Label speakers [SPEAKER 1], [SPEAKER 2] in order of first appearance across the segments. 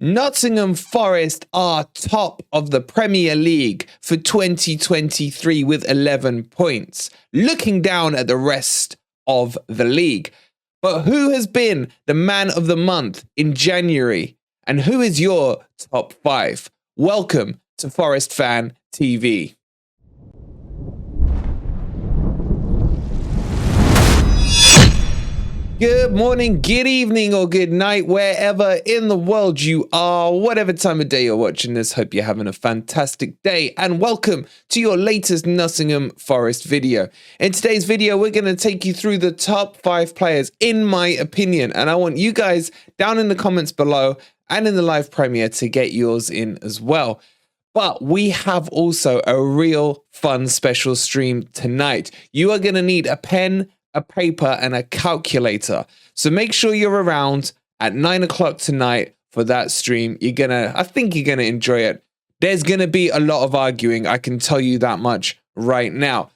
[SPEAKER 1] Nottingham Forest are top of the Premier League for 2023 with 11 points, looking down at the rest of the league. But who has been the man of the month in January? And who is your top 5? Welcome to Forest Fan TV. Good morning, good evening, or good night, wherever in the world you are, whatever time of day you're watching this. Hope you're having a fantastic day, and welcome to your latest Nottingham Forest video. In today's video, we're going to take you through the top 5 players, in my opinion, and I want you guys down in the comments below and in the live premiere to get yours in as well. But we have also a real fun special stream tonight. You are going to need a pen, a paper, and a calculator. So make sure you're around at 9 o'clock tonight for that stream. I think you're gonna enjoy it. There's gonna be a lot of arguing, I can tell you that much right now.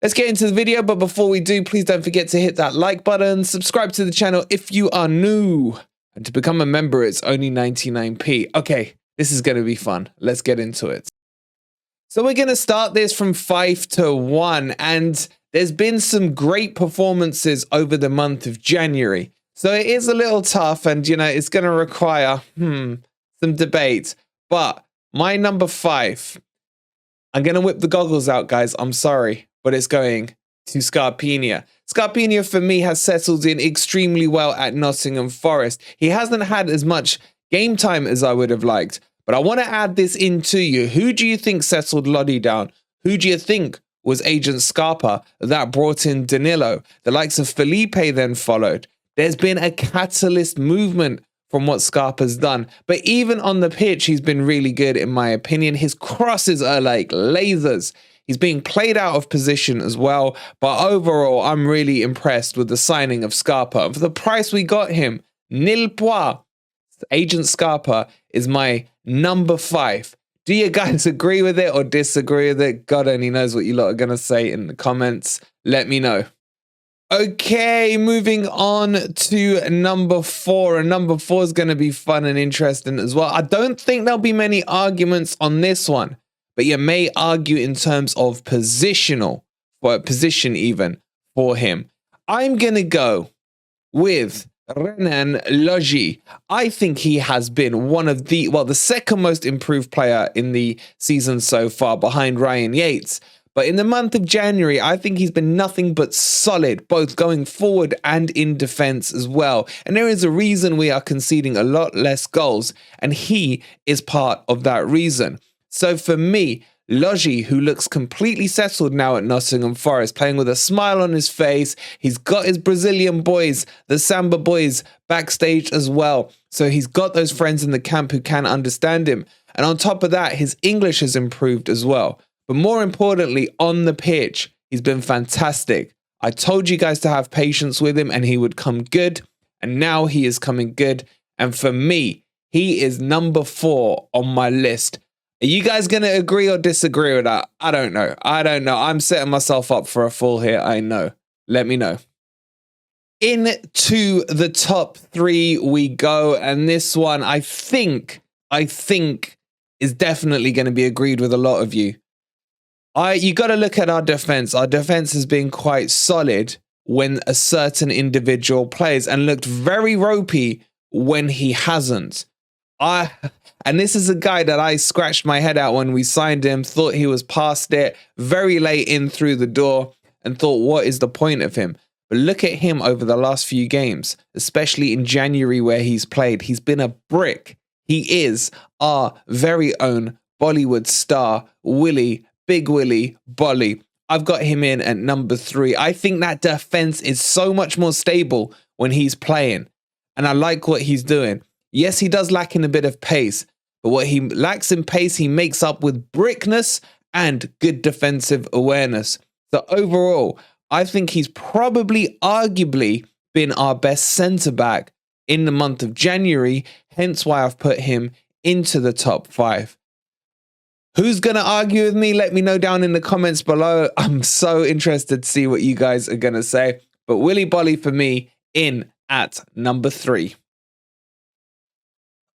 [SPEAKER 1] Let's get into the video, but before we do, please don't forget to hit that like button, subscribe to the channel if you are new, and to become a member, it's only 99p. Okay, this is gonna be fun. Let's get into it. So we're gonna start this from 5 to 1, and there's been some great performances over the month of January. So it is a little tough, and it's going to require some debate. But my number 5, I'm going to whip the goggles out, guys. I'm sorry, but it's going to Scarpina. Scarpina, for me, has settled in extremely well at Nottingham Forest. He hasn't had as much game time as I would have liked, but I want to add this into you. Who do you think settled Lodi down? Who do you think was Agent Scarpa that brought in Danilo? The likes of Felipe then followed. There's been a catalyst movement from what Scarpa's done. But even on the pitch, he's been really good, in my opinion. His crosses are like lasers. He's being played out of position as well. But overall, I'm really impressed with the signing of Scarpa. For the price we got him, nil pois. Agent Scarpa is my number 5. Do you guys agree with it or disagree with it? God only knows what you lot are going to say in the comments. Let me know. Okay, moving on to number 4. And number 4 is going to be fun and interesting as well. I don't think there'll be many arguments on this one, but you may argue in terms of position even for him. I'm going to go with Renan Lodi. I think he has been one of the second most improved player in the season so far, behind Ryan Yates. But in the month of January, I think he's been nothing but solid, both going forward and in defense as well. And there is a reason we are conceding a lot less goals, and he is part of that reason. So for me, Lodi, who looks completely settled now at Nottingham Forest, playing with a smile on his face. He's got his Brazilian boys, the Samba boys, backstage as well. So he's got those friends in the camp who can understand him. And on top of that, his English has improved as well. But more importantly, on the pitch, he's been fantastic. I told you guys to have patience with him and he would come good. And now he is coming good. And for me, he is number 4 on my list. Are you guys going to agree or disagree with that? I don't know. I'm setting myself up for a fall here. I know. Let me know. Into the top 3 we go. And this one, I think is definitely going to be agreed with a lot of you. You got to look at our defense. Our defense has been quite solid when a certain individual plays and looked very ropey when he hasn't. And this is a guy that I scratched my head out when we signed him, thought he was past it, very late in through the door, and thought, what is the point of him? But look at him over the last few games, especially in January where he's played. He's been a brick. He is our very own Bollywood star, Big Willie Bolly. I've got him in at number 3. I think that defense is so much more stable when he's playing, and I like what he's doing. Yes, he does lack in a bit of pace, but what he lacks in pace, he makes up with brickness and good defensive awareness. So overall, I think he's probably arguably been our best centre-back in the month of January, hence why I've put him into the top 5. Who's going to argue with me? Let me know down in the comments below. I'm so interested to see what you guys are going to say. But Willy Bolly for me in at number 3.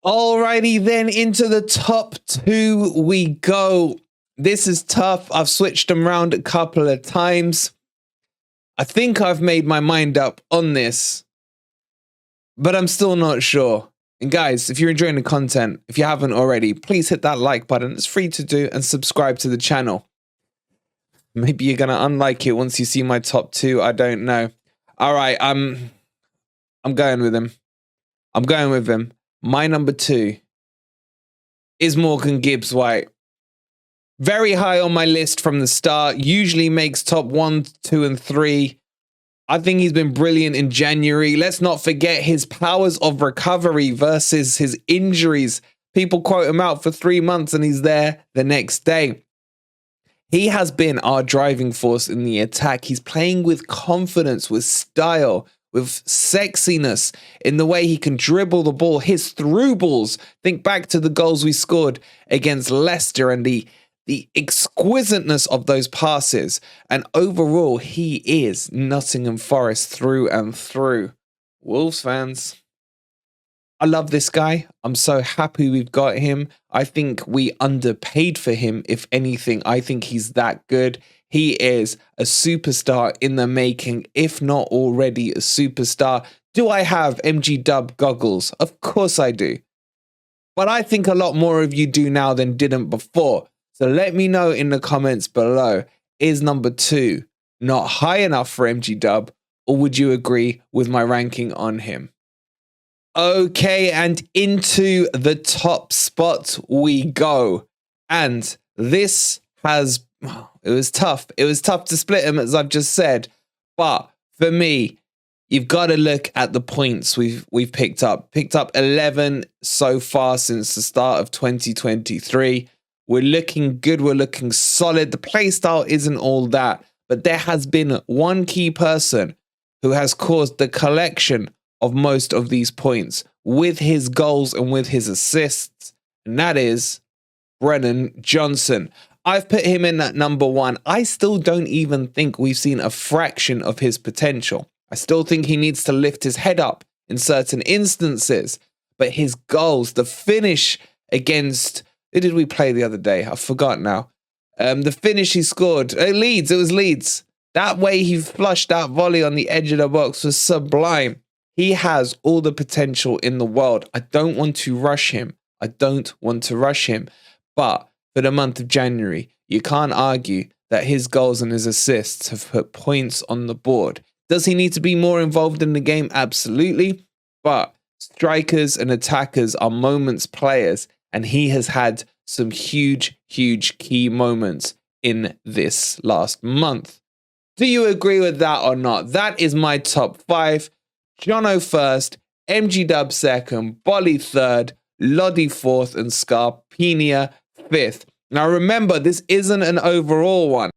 [SPEAKER 1] Alrighty then, into the top two we go. This is tough. I've switched them around a couple of times. I think I've made my mind up on this, but I'm still not sure. And guys, if you're enjoying the content, if you haven't already, please hit that like button. It's free to do, and subscribe to the channel. Maybe you're gonna unlike it once you see my top two. I don't know. All right, I'm going with him. I'm going with him. My number two is Morgan Gibbs White. Very high on my list from the start. Usually makes top 1, 2, and 3. I think he's been brilliant in January. Let's not forget his powers of recovery versus his injuries. People quote him out for 3 months and he's there the next day. He has been our driving force in the attack. He's playing with confidence, with style, with sexiness in the way he can dribble the ball, his through balls. Think back to the goals we scored against Leicester and the exquisiteness of those passes. And overall, he is Nottingham Forest through and through. Wolves fans, I love this guy. I'm so happy we've got him. I think we underpaid for him. If anything, I think he's that good. He is a superstar in the making, if not already a superstar. Do I have MG Dub goggles? Of course I do. But I think a lot more of you do now than didn't before. So let me know in the comments below. Is number 2 not high enough for MG Dub? Or would you agree with my ranking on him? Okay, and into the top spot we go. And this has, it was tough. It was tough to split him, as I've just said. But for me, you've got to look at the points we've picked up. Picked up 11 so far since the start of 2023. We're looking good. We're looking solid. The playstyle isn't all that. But there has been one key person who has caused the collection of most of these points with his goals and with his assists, and that is Brennan Johnson. I've put him in at number 1. I still don't even think we've seen a fraction of his potential. I still think he needs to lift his head up in certain instances, but his goals, the finish against, who did we play the other day? I forgot now. The finish he scored, Leeds, it was Leeds. That way he flushed that volley on the edge of the box was sublime. He has all the potential in the world. I don't want to rush him. But for the month of January, you can't argue that his goals and his assists have put points on the board. Does he need to be more involved in the game? Absolutely. But strikers and attackers are moments players, and he has had some huge, huge key moments in this last month. Do you agree with that or not? That is my top 5. Jono first, MG Dub second, Bolly third, Lodi fourth, and Scarpinia fifth. Now remember, this isn't an overall one.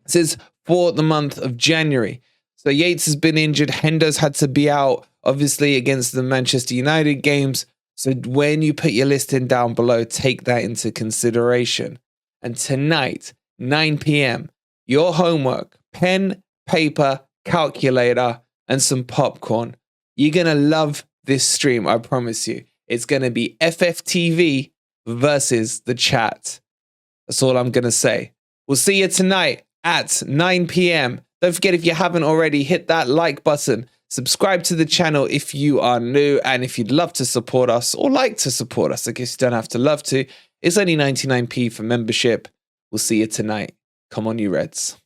[SPEAKER 1] This is for the month of January. So Yates has been injured. Hendo's had to be out, obviously, against the Manchester United games. So when you put your list in down below, take that into consideration. And tonight, 9 p.m., your homework, pen, paper, calculator, and some popcorn. You're going to love this stream, I promise you. It's going to be FFTV versus the chat. That's all I'm going to say. We'll see you tonight at 9 p.m. Don't forget, if you haven't already, hit that like button. Subscribe to the channel if you are new. And if you'd love to support us or like to support us, I guess you don't have to love to. It's only 99p for membership. We'll see you tonight. Come on, you Reds.